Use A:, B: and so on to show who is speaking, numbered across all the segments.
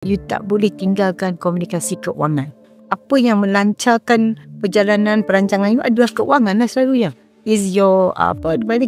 A: You tak boleh tinggalkan komunikasi keuangan. Apa yang melancarkan perjalanan perancangan you adalah keuangan lah selalunya. Is your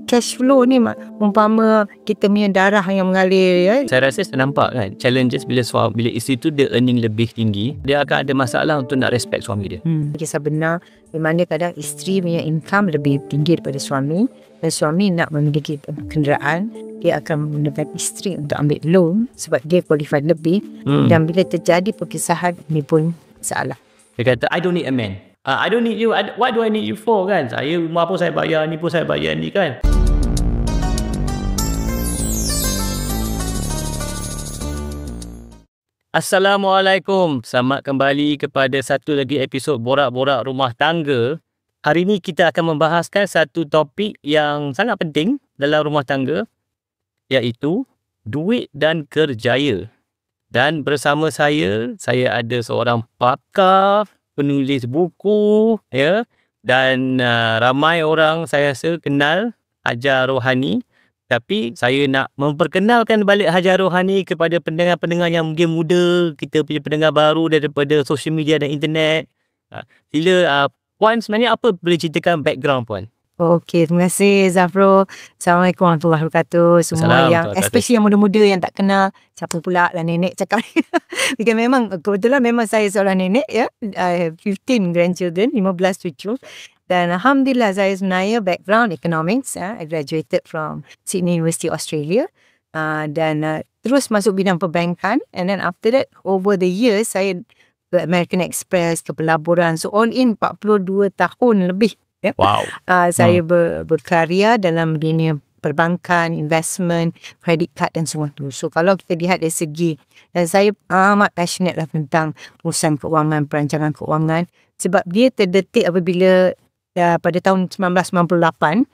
A: cash flow ni, umpama kita punya darah yang mengalir ya.
B: Saya rasa saya nampak kan challenges bila isteri tu dia earning lebih tinggi, dia akan ada masalah untuk nak respect suami dia.
A: Kisah benar di mana kadang isteri punya income lebih tinggi daripada suami, dan suami nak memiliki kenderaan, dia akan menggunakan isteri untuk ambil loan sebab dia qualified lebih. Dan bila terjadi perpisahan, ini pun masalah.
B: Dia kata I don't need a man. I don't need you. What do I need you for kan? Saya rumah pun saya bayar, ni pun saya bayar ni kan. Assalamualaikum. Selamat kembali kepada satu lagi episod Borak-Borak Rumah Tangga. Hari ini kita akan membahaskan satu topik yang sangat penting dalam rumah tangga, iaitu duit dan kerjaya. Dan bersama saya ada seorang pakar, penulis buku, ya, dan ramai orang saya rasa kenal Hajar Rohani. Tapi saya nak memperkenalkan balik Hajar Rohani kepada pendengar-pendengar yang mungkin muda, kita punya pendengar baru daripada social media dan internet. Sila Puan, sebenarnya apa boleh ceritakan background Puan?
A: Okey, terima kasih Zafro. Assalamualaikum warahmatullahi wabarakatuh. Semua yang, especially yang muda-muda yang tak kenal, siapa pula lah nenek cakap. Because memang, kebetulan memang saya seorang nenek ya. I have 15 grandchildren, 15 cucu. Dan Alhamdulillah saya sebenarnya background economics. I graduated from Sydney University, Australia. Dan terus masuk bidang perbankan. And then after that, over the years, saya ke American Express, ke pelaburan. So all in 42 tahun lebih. Ya.
B: Wow.
A: Saya berkarya dalam dunia perbankan, investment, credit card dan semua tu. So kalau kita lihat dari segi, dan saya amat passionate lah tentang urusan keuangan, perancangan keuangan, sebab dia terdetik apabila pada tahun 1998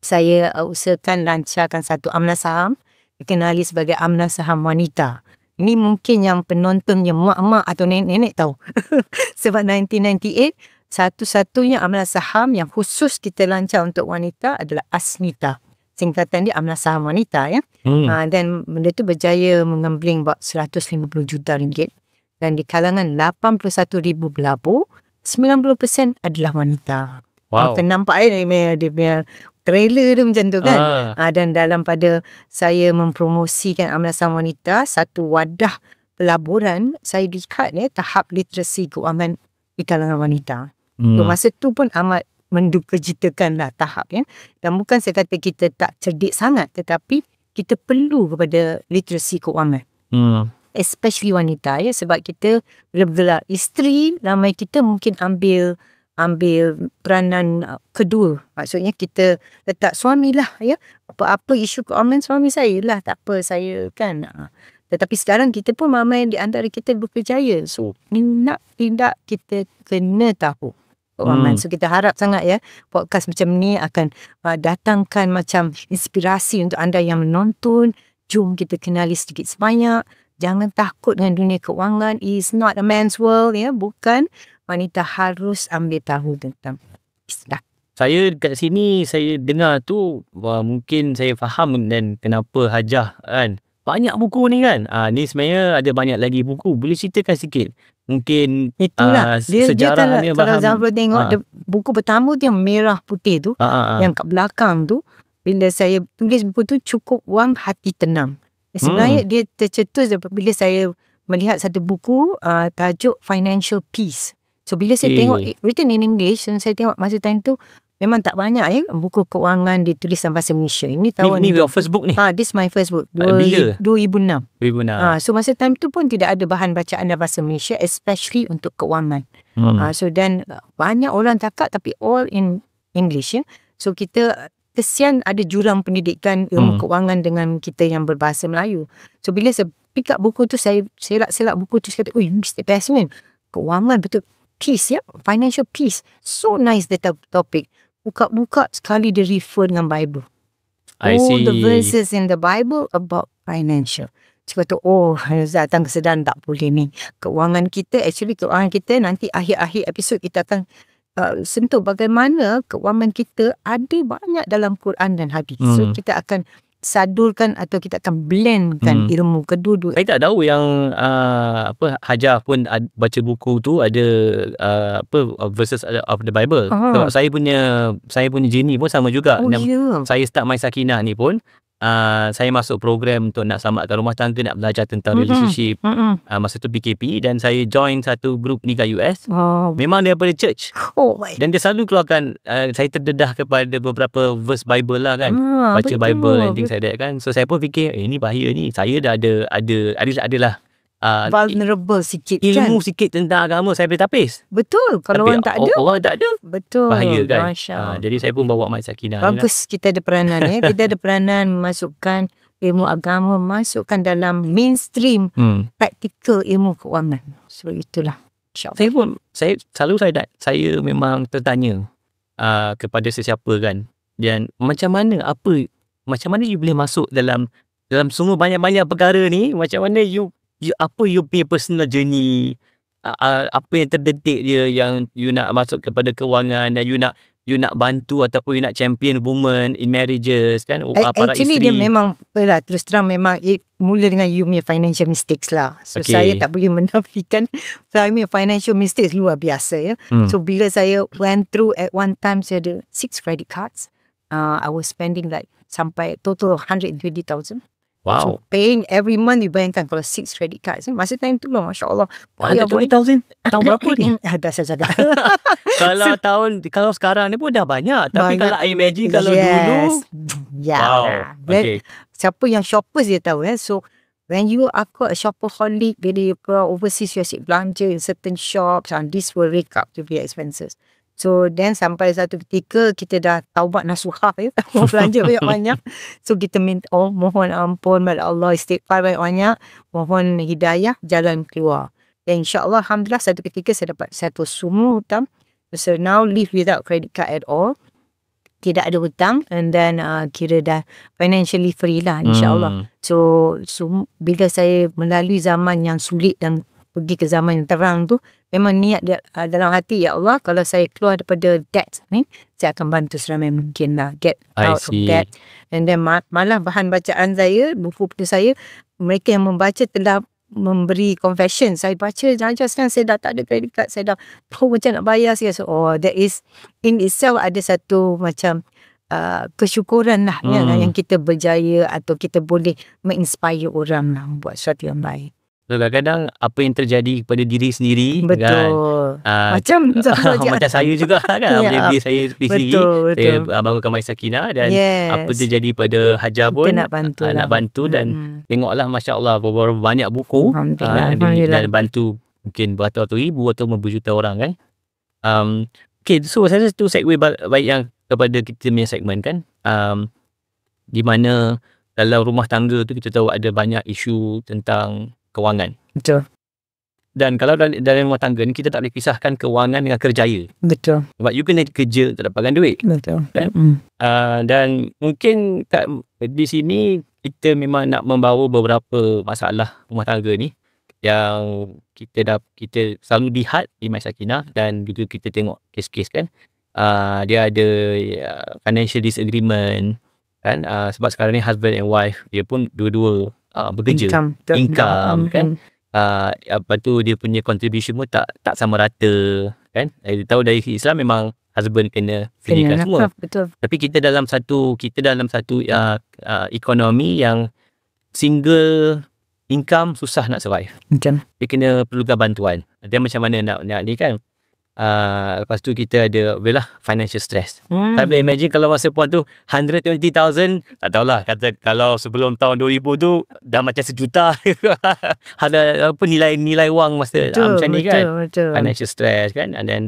A: saya usahakan lancarkan satu amnah saham, dikenali sebagai amnah saham wanita. Ini mungkin yang penontonnya mak-mak atau nenek-nenek tahu. Sebab 1998 satu-satunya amnah saham yang khusus kita lancar untuk wanita adalah Asmita. Singkatan dia amnah saham wanita ya. Dan benda tu berjaya mengembling about 150 juta ringgit. Dan di kalangan 81,000 pelabur, 90% adalah wanita.
B: Wow.
A: Kita nampak dia punya trailer tu macam tu kan. Dan dalam pada saya mempromosikan amnah saham wanita, satu wadah pelaburan, saya lihat tahap literasi keuangan di kalangan wanita. So, masa tu pun amat mendukacitakan lah tahap ya. Dan bukan saya kata kita tak cerdik sangat, tetapi kita perlu kepada literasi keuangan. Especially wanita ya, sebab kita bila isteri, ramai kita mungkin ambil peranan kedua. Maksudnya kita letak suami lah ya. Apa-apa isu keuangan suami saya lah, tak apa saya kan. Tetapi sekarang kita pun ramai di antara kita berkerjaya. So, tidak kita kena tahu keuangan. So, kita harap sangat ya, podcast macam ni akan datangkan macam inspirasi untuk anda yang menonton. Jom kita kenali sedikit sebanyak. Jangan takut dengan dunia keuangan. It's not a man's world ya. Bukan. Wanita harus ambil tahu tentang istilah.
B: Saya kat sini, saya dengar tu, mungkin saya faham dan kenapa Hajah kan. Banyak buku ni kan. Ni sebenarnya ada banyak lagi buku. Boleh ceritakan sikit? Mungkin
A: itulah
B: sejarah dia
A: kalau Zafro tengok buku pertama tu yang merah putih tu, yang kat belakang tu, bila saya tulis buku tu, Cukup Wang Hati Tenang. Sebenarnya dia tercetus bila saya melihat satu buku tajuk Financial Peace. So bila saya tengok written in English, dan saya tengok masa time tu memang tak banyak ya buku keuangan ditulis dalam bahasa Malaysia. Ini tahun
B: ni your first book ni?
A: This my first book. 2006. So masa time tu pun tidak ada bahan bacaan dalam bahasa Malaysia, especially untuk keuangan. So dan banyak orang cakap tapi all in English ya. So kita kesian ada jurang pendidikan ilmu keuangan dengan kita yang berbahasa Melayu. So bila saya pick up buku tu, saya selak buku tu, saya kata, Mr. Basman, keuangan betul. Peace ya, financial peace. So nice the topic. Buka-buka sekali dia refer dengan Bible. All the verses in the Bible about financial. Saya kata, datang kesedaran tak boleh ni. Keuangan kita nanti akhir-akhir episod kita akan sentuh bagaimana keuangan kita ada banyak dalam Quran dan hadis. So kita akan sadulkan atau kita akan blendkan ilmu kedua-dua.
B: Saya tak tahu yang Hajah pun baca buku tu ada verses of the Bible. Sebab saya punya journey pun sama juga. Saya start My Sakinah ni pun saya masuk program untuk nak selamatkan rumah tangga, nak belajar tentang relationship. Masa tu PKP, dan saya join satu grup ni kat US. Memang daripada church. Dan dia selalu keluarkan, saya terdedah kepada beberapa verse Bible lah kan. Baca Bible and things like that kan. So saya pun fikir, ni bahaya ni. Saya dah adalah
A: vulnerable sikit
B: ilmu
A: kan.
B: sikit tentang agama, saya boleh tapis.
A: Betul. Kalau orang tak ada,
B: orang tak ada,
A: betul,
B: bahaya kan. Jadi saya pun bawa My Sakinah.
A: Bagus kita ada peranan kita ada peranan masukkan ilmu agama, masukkan dalam mainstream praktikal ilmu keuangan. So itulah, InsyaAllah. Saya memang tertanya kepada sesiapa kan, dan macam mana you boleh masuk dalam semua banyak-banyak perkara ni. Macam mana you punya personal journey, apa yang terdetik dia yang you nak masuk kepada kewangan, dan you nak bantu ataupun you nak champion women in marriages kan, para actually
B: isteri.
A: dia memang terus terang memang mula dengan you punya financial mistakes lah. So saya tak boleh menafikan saya punya financial mistakes luar biasa ya. So bila saya went through at one time, saya ada 6 credit cards. I was spending like sampai total 120,000.
B: Wow.
A: So paying every month, you bayangkan kalau 6 credit cards. Masa time tu lah, Masya Allah.
B: 120,000 tahun berapa ni?
A: Dah saya sadar.
B: Kalau sekarang ni pun dah banyak. Tapi kalau I imagine kalau dulu.
A: Yeah.
B: Wow. Okay.
A: Siapa yang shoppers dia tahu So when you are a shopaholic, bila you go overseas, you asyik belanja in certain shops, and this will rake up to be expenses. So then sampai satu ketika kita dah taubat nasuhah mau belanja banyak-banyak. So kita minta mohon ampun pada Allah, istighfar banyak-banyak, mohon hidayah, jalan keluar. Dan insyaAllah alhamdulillah satu ketika saya dapat settle semua hutang. So now live without credit card at all. Tidak ada hutang, and then kira dah financially free lah insyaAllah. So bila saya melalui zaman yang sulit dan pergi ke zaman yang terang tu, memang niat dalam hati, ya Allah, kalau saya keluar daripada debt ni, saya akan bantu seramai mungkin lah, get out of debt. And then malah bahan bacaan saya, buku saya, mereka yang membaca telah memberi confession. Saya baca sekarang saya dah tak ada credit card, saya dah macam nak bayar saya. So that is in itself ada satu macam kesyukuran lah yang kita berjaya atau kita boleh menginspire orang lah buat sesuatu yang baik.
B: Kadang-kadang apa yang terjadi kepada diri sendiri,
A: betul
B: kan, macam saya juga kan, diri saya sendiri, saya bangunkan My Sakinah, dan apa terjadi pada Hajah pun nak bantu dan tengoklah Masya Allah berapa banyak buku dan bantu mungkin beratus-ratus ribu atau berjuta orang kan. Okay, so saya tu segue baik yang kepada kita punya segmen kan, di mana dalam rumah tangga tu kita tahu ada banyak isu tentang kewangan.
A: Betul.
B: Dan kalau dalam rumah tangga ni, kita tak boleh pisahkan kewangan dengan kerjaya.
A: Betul.
B: Sebab you kena kerja untuk dapatkan duit.
A: Betul.
B: Kan? Dan mungkin di sini kita memang nak membawa beberapa masalah rumah tangga ni yang kita selalu lihat di My Sakinah, dan juga kita tengok kes-kes kan. Dia ada financial disagreement kan, sebab sekarang ni husband and wife, dia pun dua-dua bekerja, income kan. Lepas tu dia punya contribution pun tak sama rata kan. Dia tahu dari Islam memang husband kena fikirkan semua.
A: Betul.
B: Tapi kita dalam satu ekonomi yang single income, susah nak survive.
A: Macam
B: dia kena perlukan bantuan. Dia macam mana nak ni kan. Lepas tu kita ada financial stress. Saya boleh imagine kalau masa puan tu 120,000, tak tahulah, kata kalau sebelum tahun 2000 tu dah macam sejuta. Ada apa nilai wang masa macam ni kan.
A: Betul.
B: Financial stress kan, and then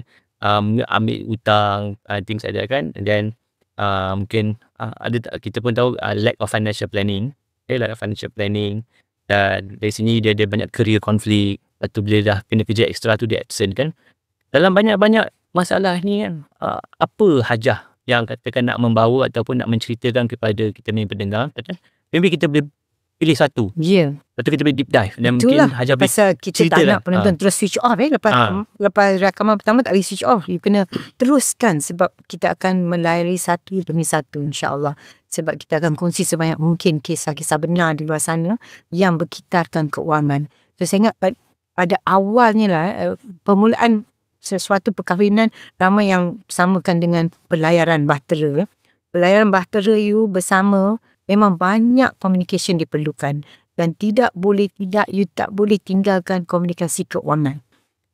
B: ambil hutang, things like that kan. And then mungkin kita pun tahu lack of financial planning. Lack of financial planning. Dan dari sini dia ada banyak career conflict. Lepas tu bila dah kena kerja extra tu dia absent kan. Dalam banyak-banyak masalah ni kan, apa Hajah yang katakan nak membawa ataupun nak menceritakan kepada kita punya pendengar, maybe kita boleh pilih satu. Lepas tu kita boleh deep dive. Dan itulah, mungkin Hajah
A: pasal kita tak nak penonton terus switch off lepas rakaman pertama tak boleh switch off. You kena teruskan sebab kita akan melayari satu demi satu insyaAllah. sebab kita akan kongsi sebanyak mungkin kisah-kisah benar di luar sana yang berkitarkan keuangan. So saya ingat pada awalnya lah, permulaan sesuatu perkahwinan ramai yang samakan dengan pelayaran bahtera. Pelayaran bahtera you bersama memang banyak communication diperlukan dan you tak boleh tinggalkan komunikasi keuangan.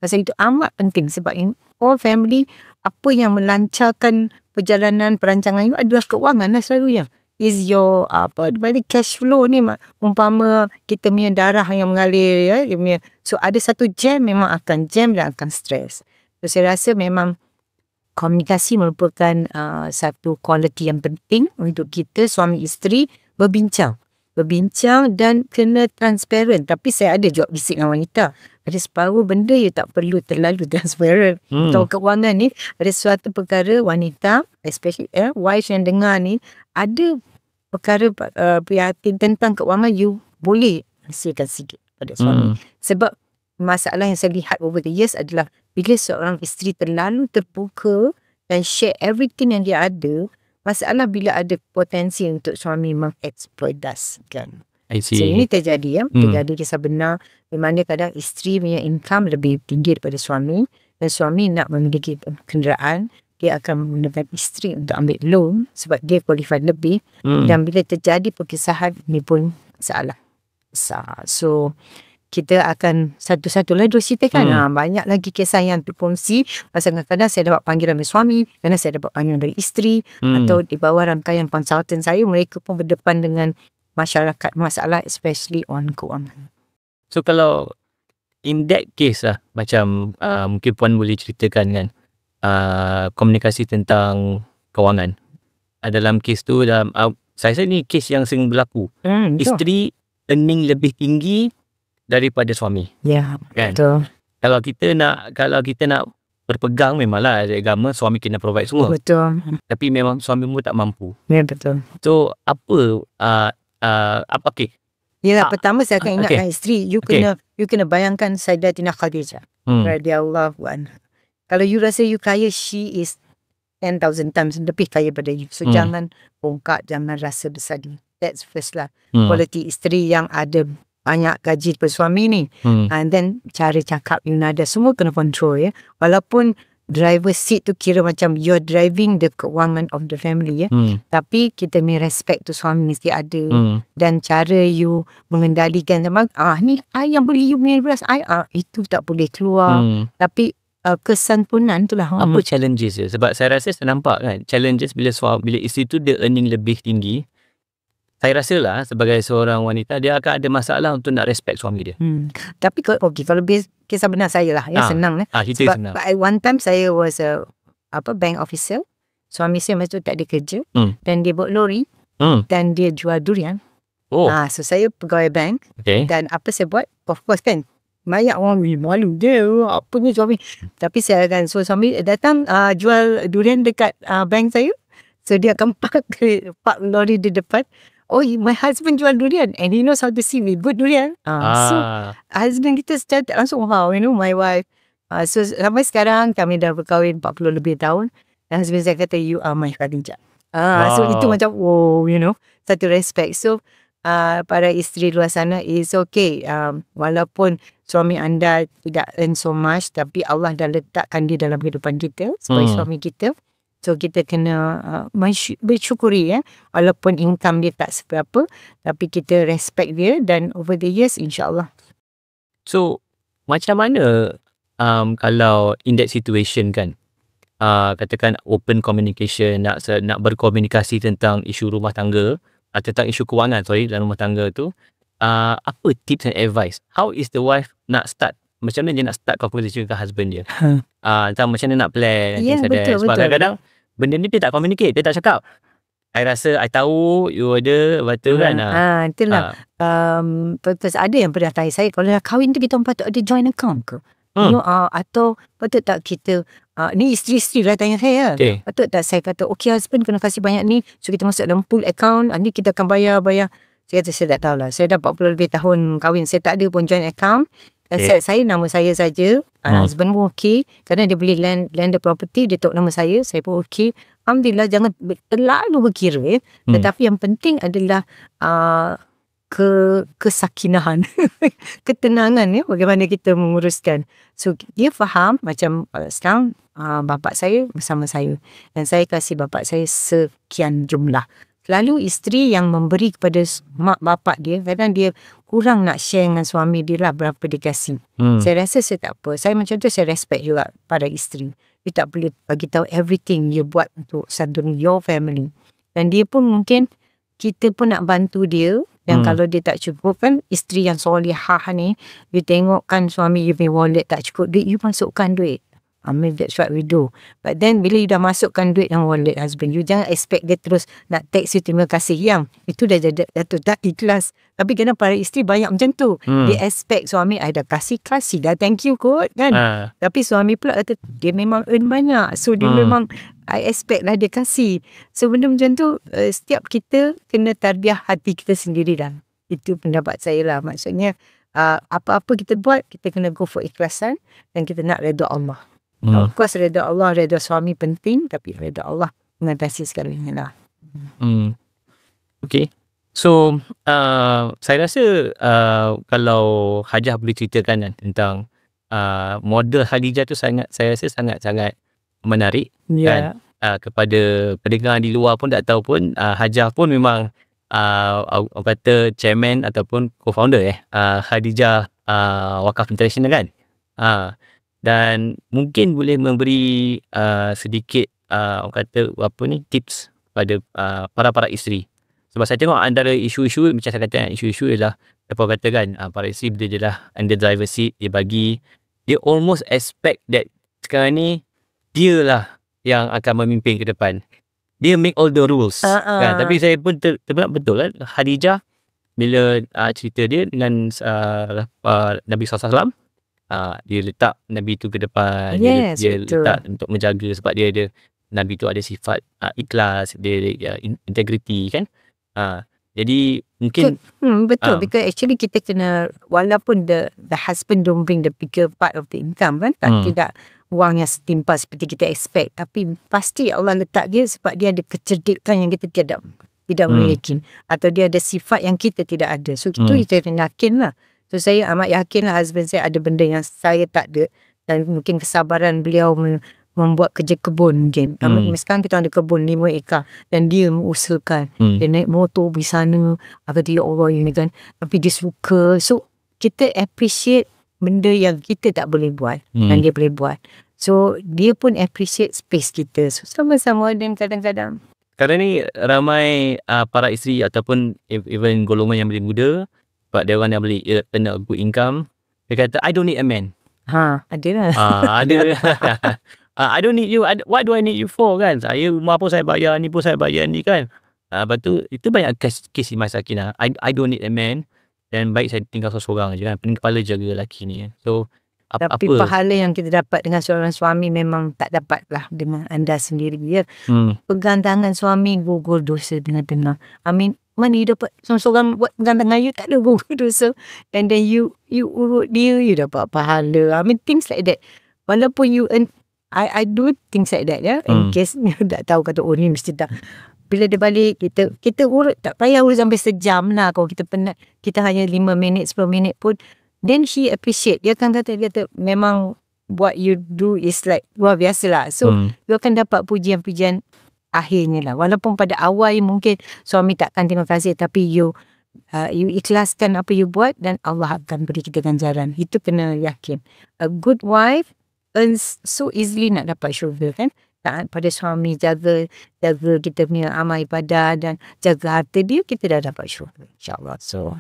A: Pasal itu amat penting sebab in all family, apa yang melancarkan perjalanan perancangan you adalah keuangan lah selalunya. Is your cash flow ni, umpama kita punya darah yang mengalir ya, so ada satu jam memang akan jam dan akan stres. So saya rasa memang komunikasi merupakan satu quality yang penting untuk kita suami isteri berbincang dan kena transparent. Tapi saya ada juga bisik dengan wanita, ada separuh benda you tak perlu terlalu transparent. Tahu keuangan ni ada suatu perkara wanita, especially wives yang dengar ni, ada perkara prihatin tentang keuangan you boleh hasilkan sikit pada suami. Sebab masalah yang saya lihat over the years adalah bila seorang isteri terlalu terbuka dan share everything yang dia ada, masalah bila ada potensi untuk suami mengeksploitasikan.
B: I see.
A: So ini terjadi ya. Terjadi kisah benar di mana kadang isteri punya income lebih tinggi daripada suami dan suami nak memiliki kenderaan, dia akan menggunakan isteri untuk ambil loan sebab dia qualified lebih. Dan bila terjadi perpisahan, ini pun masalah besar. So kita akan satu-satu lah ceritakan. Banyak lagi kisah yang terkongsi. Pasal kadang-kadang saya dapat panggilan dari suami, kadang saya dapat panggilan dari isteri, atau di bawah rangkaian konsultan saya, mereka pun berdepan dengan masyarakat masalah, especially on keuangan.
B: So kalau in that case lah, macam mungkin Puan boleh ceritakan kan, komunikasi tentang keuangan. Dalam kes tu, saya rasa ni kes yang sering berlaku. Isteri earning lebih tinggi daripada suami.
A: Ya,
B: kan?
A: betul.
B: Kalau kita nak berpegang, memanglah ada agama suami kena provide semua.
A: Betul.
B: Tapi memang suami pun tak mampu.
A: Ya, betul.
B: So apa okey.
A: Yalah, pertama saya akan ingatkan isteri, you kena bayangkan Sayyidatina Khadijah radhiyallahu anha. Kalau you rasa you kaya, she is 10,000 times lebih kaya pada you. So jangan bongkak, jangan rasa bersadar. That's first lah. Quality isteri yang ada banyak gaji daripada suami ni. And then cara cakap you nada semua kena control ya. Walaupun driver seat tu kira macam you're driving the keuangan of the family ya. Tapi kita may respect tu suami mesti ada. Dan cara you mengendalikan sama, ni I yang beli you punya beras, itu tak boleh keluar. Tapi kesantunan tu lah.
B: Apa challenges dia? Sebab saya rasa saya nampak kan, challenges bila isteri tu dia earning lebih tinggi. Saya rasa lah sebagai seorang wanita, dia akan ada masalah untuk nak respect suami dia.
A: Tapi kalau kisah benar saya lah, senang. Sebab senang. At one time saya was a bank officer. Suami saya masa tu tak ada kerja. Dan dia bawa lori. Dan dia jual durian. So saya pegawai bank. Dan apa saya buat? Of course kan, banyak orang malu dia, apa ni suami. Tapi saya akan suruh suami datang jual durian dekat bank saya. So dia akan park lori di depan. My husband jual durian and he knows how to see with good durian. So husband kita secara tak langsung, wow, my wife. So sampai sekarang kami dah berkahwin 40 lebih tahun. Dan husband saya kata, you are my Khadijah. So itu macam, satu respect. So para isteri luar sana, is okay. Walaupun suami anda tidak earn so much, tapi Allah dah letakkan dia dalam kehidupan kita sebagai suami kita. So kita kena bersyukuri ya. Walaupun income dia tak seberapa, tapi kita respect dia dan over the years insyaAllah.
B: So macam mana kalau in that situation kan, katakan open communication, nak berkomunikasi tentang isu rumah tangga, tentang isu kewangan dalam rumah tangga tu, apa tips and advice? How is the wife nak start? Macam mana dia nak start conversation dengan husband dia? Tentang macam mana nak plan.
A: Betul.
B: Sebab kadang-kadang benda ni dia tak communicate, dia tak cakap. I rasa I tahu you ada, betul kan?
A: Itulah. Ada yang pernah tanya saya, kalau dah kahwin tu kita patut ada joint account ke? Atau patut tak kita, ni isteri-isteri lah tanya saya. Patut tak saya kata, okay husband kena kasih banyak ni, so kita masuk dalam pool account, ni kita akan bayar. Saya kata saya tak tahulah. Saya dah 40 lebih tahun kahwin, saya tak ada pun joint account. Saya nama saya saja. Husband pun okey. Kerana dia beli landed property, dia tahu nama saya pun okey. Alhamdulillah, jangan terlalu berkira. Tetapi yang penting adalah kesakinahan, ketenangan bagaimana kita menguruskan. So dia faham macam sekarang bapa saya bersama saya dan saya kasih bapa saya sekian jumlah. Selalu isteri yang memberi kepada mak bapak dia, kadang dia kurang nak share dengan suami dia lah berapa dia kasih. Saya rasa saya tak apa. Saya macam tu, saya respect juga pada isteri. Dia tak boleh bagi tahu everything dia buat untuk santuni your family. Dan dia pun mungkin, kita pun nak bantu dia. Dan kalau dia tak cukup kan, isteri yang solihah ni, you tengok kan suami you punya wallet tak cukup duit, you masukkan duit. I mean, that's what we do. But then bila you dah masukkan duit dalam wallet husband, you jangan expect dia terus nak text you terima kasih. Yang itu dah dah ikhlas. Tapi kadang para isteri banyak macam tu. Dia expect suami, I dah kasih dah thank you kot kan. Tapi suami pula kata dia memang earn banyak. So dia memang, I expect lah dia kasih. So benda macam tu, setiap kita kena tarbiah hati kita sendiri lah. Itu pendapat saya lah. Maksudnya apa-apa kita buat, kita kena go for ikhlasan dan kita nak redha Allah. Of course redha Allah, redha suami penting, tapi redha Allah mengatasi segalanya lah.
B: Okay. So saya rasa kalau Hajah boleh ceritakan kan, tentang model Khadijah tu saya rasa sangat-sangat menarik kan. Kepada pendengar di luar pun tak tahu pun, Hajah pun memang orang kata chairman ataupun co-founder Khadijah Wakaf International kan. Dan mungkin boleh memberi sedikit orang kata tips pada para isteri. Sebab saya tengok antara isu-isu macam saya kata, isu-isu ialah apa kata kan, para isteri bila dia dah under driver seat, dia almost expect that sekarang ni dia lah yang akan memimpin ke depan. Dia make all the rules kan. Tapi saya pun terbenak betul kan, Khadijah bila cerita dia dengan Nabi SAW, dia letak Nabi tu ke depan. Dia letak untuk menjaga, sebab dia Nabi tu ada sifat ikhlas, dia integrity kan. Jadi mungkin
A: betul, because actually kita kena, walaupun the husband don't bring the bigger part of the income kan, tidak wang yang setimpal seperti kita expect, tapi pasti Allah letak dia sebab dia ada kecerdikan yang kita tidak memiliki, atau dia ada sifat yang kita tidak ada. So kita yakin lah. So saya amat yakin lah husband saya ada benda yang saya tak ada, dan mungkin kesabaran beliau membuat kerja kebun mungkin. Sekarang kita ada kebun 5 ekar dan dia mengusahakan. Dia naik motor pergi sana, kata ya Allah ini kan, tapi dia suka. So kita appreciate benda yang kita tak boleh buat dan dia boleh buat. So dia pun appreciate space kita. So sama-sama. Dan kadang-kadang
B: ni ramai para isteri ataupun even golongan yang lebih muda, sebab dia orang yang boleh earn a good income, dia kata I don't need a man.
A: Ada lah.
B: Ada. I don't need you. What do I need you for kan? Saya rumah pun saya bayar, ni pun saya bayar ni kan. Lepas tu itu banyak kes Imam Sakinah. I don't need a man. Dan baik saya tinggal seorang je kan. Pening kepala jaga lelaki ni. So
A: tapi pahala yang kita dapat dengan seorang suami memang tak dapat lah dengan anda sendiri. Dia pegang tangan suami, gugur dosa dengan tenang. I mean, mana you dapat seorang buat pegang tangan you, tak ada gugur dosa. And then you urut dia, you dapat pahala. I mean, things like that. Walaupun you earn, I do things like that in case you tak tahu, kata oh ni mesti tak. Bila dia balik, kita urut, tak payah urut sampai sejam lah. Kalau kita penat, kita hanya 5 minit, 10 minit pun, then he appreciate. Dia kata memang what you do is like luar biasa lah. So you akan dapat pujian-pujian akhirnya lah. Walaupun pada awal mungkin suami takkan terima kasih, tapi you ikhlaskan apa you buat dan Allah akan beri kita ganjaran. Itu kena yakin. A good wife earns so easily nak dapat syurga kan. Taat pada suami, jaga kita punya amal ibadah dan jaga harta dia, kita dah dapat syurga, insyaAllah. So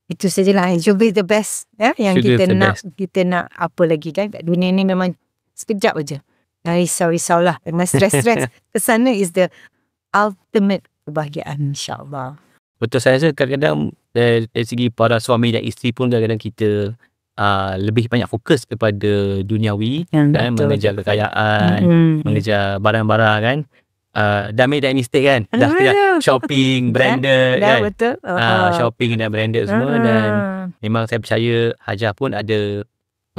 A: itu sajalah, it should be the best yang kita nak. Kita nak apa lagi kan. Kat dunia ni memang sekejap aja. Risau-risau lah, dengan stress-stress. Kesana is the ultimate kebahagiaan, insyaAllah.
B: Betul, saya rasa kadang-kadang dari segi para suami dan isteri pun kadang-kadang kita lebih banyak fokus kepada duniawi kan, mengejar kekayaan, mengejar barang-barang kan. Dah make that mistake kan, dah shopping branded kan,
A: betul.
B: Shopping dan branded semua. Dan memang saya percaya Hajah pun ada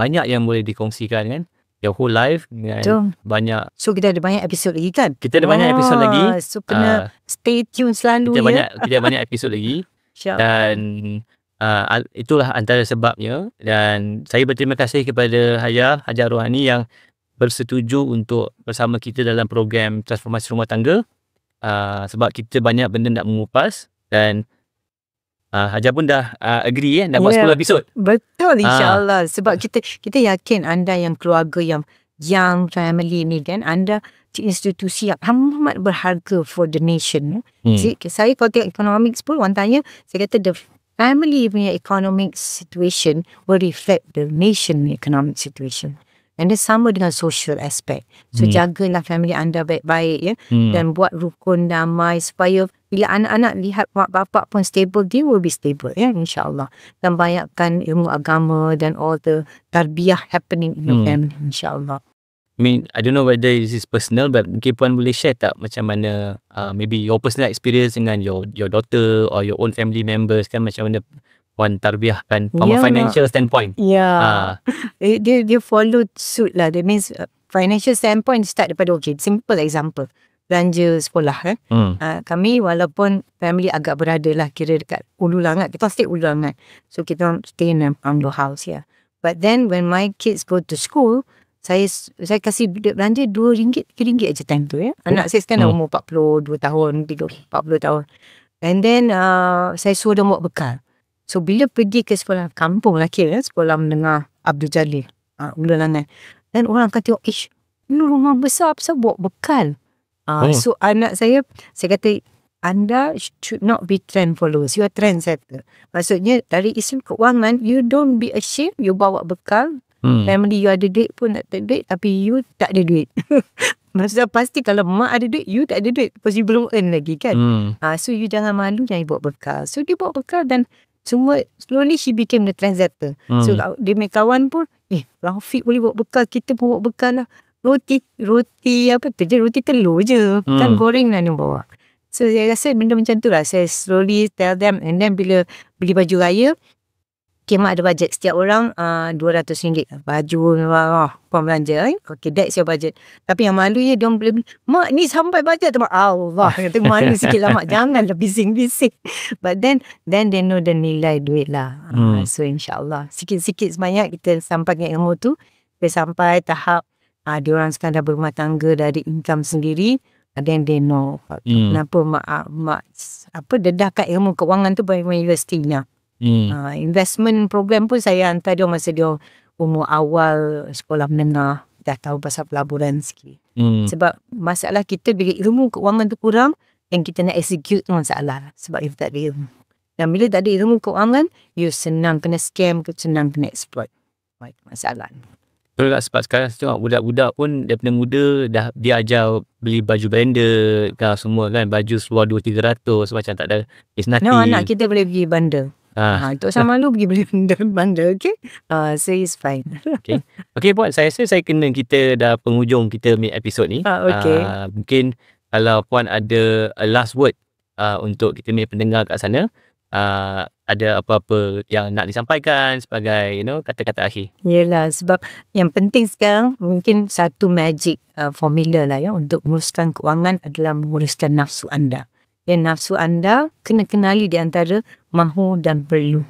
B: banyak yang boleh dikongsikan kan, your whole life dengan
A: Betul.
B: banyak.
A: So kita ada banyak episod lagi kan?
B: Kita ada banyak episod lagi.
A: So kena stay tune selalu
B: Kita banyak episod lagi. Dan itulah antara sebabnya. Dan saya berterima kasih kepada Hajar Rohani yang bersetuju untuk bersama kita dalam program transformasi rumah tangga. Sebab kita banyak benda nak mengupas. Dan Hajar pun dah agree dah buat 10 episod.
A: Betul, insyaAllah. Sebab kita yakin anda yang keluarga yang young family ni kan, anda institusi yang amat berharga for the nation. Saya kalau tengok economics pun, orang tanya, saya kata the family punya economic situation will reflect the nation economic situation. And then sama dengan social aspect. So jagalah family anda baik-baik ya. Dan buat rukun damai supaya bila anak-anak lihat mak bapak pun stable, they will be stable ya, insyaAllah. Dan banyakkan ilmu agama dan all the tarbiyah happening in the family, insyaAllah.
B: I mean, I don't know whether this is personal, but mungkin Puan boleh share tak macam mana maybe your personal experience dengan your daughter or your own family members kan, macam mana Puan tarbiyahkan from a financial standpoint.
A: Dia follow suit lah. That means financial standpoint start daripada simple example. Belanja sekolah kan. Kami walaupun family agak berada lah kira dekat Ulu Langat. Kita stay Ulu Langat. So kita stay in a bungalow house ya. But then when my kids go to school, saya kasih duit belanja RM2, RM3 aja time tu ya. Anak saya sekarang dah umur 42 tahun, 40 tahun. And then saya suruh dia bawa bekal. So bila pergi ke sekolah kampung lah kira, sekolah menengah Abdul Jalil, Ulu Langat. Dan orang akan tengok, ini rumah besar, apa bawa bekal? So anak saya kata, anda should not be trend followers, you are trend setter. Maksudnya dari isu keuangan, you don't be ashamed, you bawa bekal. Family you ada duit pun tak ada duit, tapi you tak ada duit. Maksudnya pasti kalau mak ada duit, you tak ada duit, because you belum earn lagi kan. So you jangan malu, jangan bawa bekal. So dia bawa bekal dan semua slowly she became the trendsetter. So dia punya kawan pun, Rafiq boleh bawa bekal, kita pun bawa bekal lah. Roti apa tu je, roti telur je, kan goreng lah dia bawa. So saya rasa benda macam tu lah. Saya slowly tell them. And then bila beli baju raya, mak ada bajet setiap orang RM200 baju puan belanja. Okay, that's your budget. Tapi yang malunya dia orang boleh, mak ni sampai bajet tu. Allah, kata malu sikit lah mak, janganlah bising-bising. But then they know the nilai duit lah. So insyaAllah sikit-sikit sebanyak kita sampaikan ilmu tu. Kita sampai tahap dia orang sekarang dah berumah tangga dari income sendiri. Then they know kenapa mak dedahkan ilmu kewangan tu by university lah. Investment program pun saya hantar dia masa dia umur awal sekolah menengah, dah tahu pasal pelaburan sikit. Sebab masalah kita bila ilmu keuangan tu kurang, yang kita nak execute tu masalah. Sebab if tak ada ilmu, dan bila tak ada ilmu keuangan, you senang kena scam, senang kena exploit. Masalah.
B: Betul tak? Sebab sekarang tengok budak-budak pun daripada muda dah dia ajar beli baju branded kan, semua kan, baju seluar 200-300 macam tak ada, it's nothing.
A: No, anak kita boleh pergi bandar. Tak usah malu pergi beli benda, okay? So it's fine.
B: Okay Puan, saya rasa saya kena kita dah penghujung kita punya episod ni. Mungkin kalau Puan ada a last word untuk kita punya pendengar kat sana, ada apa-apa yang nak disampaikan sebagai kata-kata akhir.
A: Yelah, sebab yang penting sekarang mungkin satu magic formula lah ya untuk menguruskan keuangan adalah menguruskan nafsu anda. Yang nafsu anda kena kenali di antara mahu dan perlu.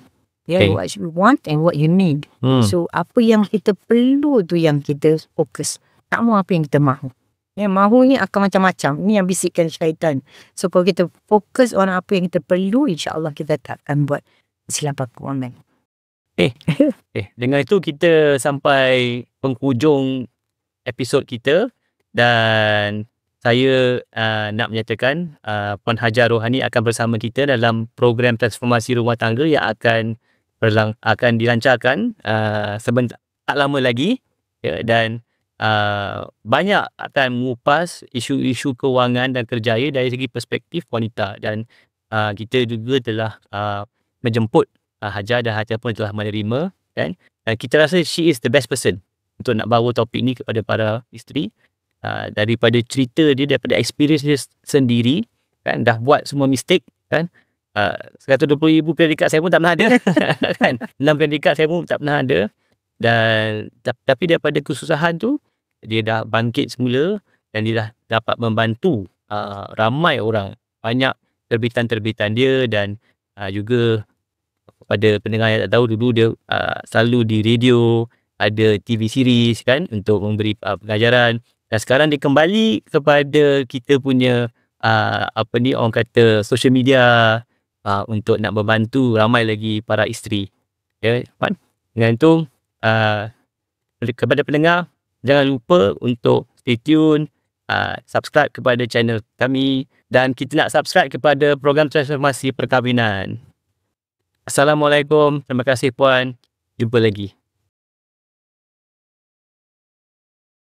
A: What you want and what you need. So apa yang kita perlu tu yang kita fokus. Tak mahu apa yang kita mahu. Yang mahu ni akan macam-macam. Ni yang bisikkan syaitan. So kalau kita fokus on apa yang kita perlu, insyaAllah kita tak akan buat kesilapan keuangan.
B: Dengan itu kita sampai penghujung episod kita. Dan saya nak menyatakan Puan Hajar Rohani akan bersama kita dalam program transformasi rumah tangga yang akan dilancarkan sebentar tak lama lagi ya, dan banyak akan mengupas isu-isu kewangan dan kerjaya dari segi perspektif wanita. Dan kita juga telah menjemput Hajar dan Hajar pun telah menerima kan. Dan kita rasa she is the best person untuk nak bawa topik ni kepada para isteri. Daripada cerita dia, daripada experience dia sendiri kan, dah buat semua mistake kan. 120,000 kredit card saya pun tak pernah ada kan, 6 kredit card saya pun tak pernah ada. Dan tapi daripada kesusahan tu dia dah bangkit semula dan dia dah dapat membantu ramai orang, banyak terbitan-terbitan dia. Dan juga pada pendengar yang tak tahu, dulu dia selalu di radio, ada TV series kan untuk memberi pengajaran. Dan sekarang dia kembali kepada kita punya orang kata social media untuk nak membantu ramai lagi para isteri. Ya, Puan. Dengan itu kepada pendengar, jangan lupa untuk stay tune, subscribe kepada channel kami, dan kita nak subscribe kepada program transformasi perkahwinan. Assalamualaikum. Terima kasih Puan. Jumpa lagi.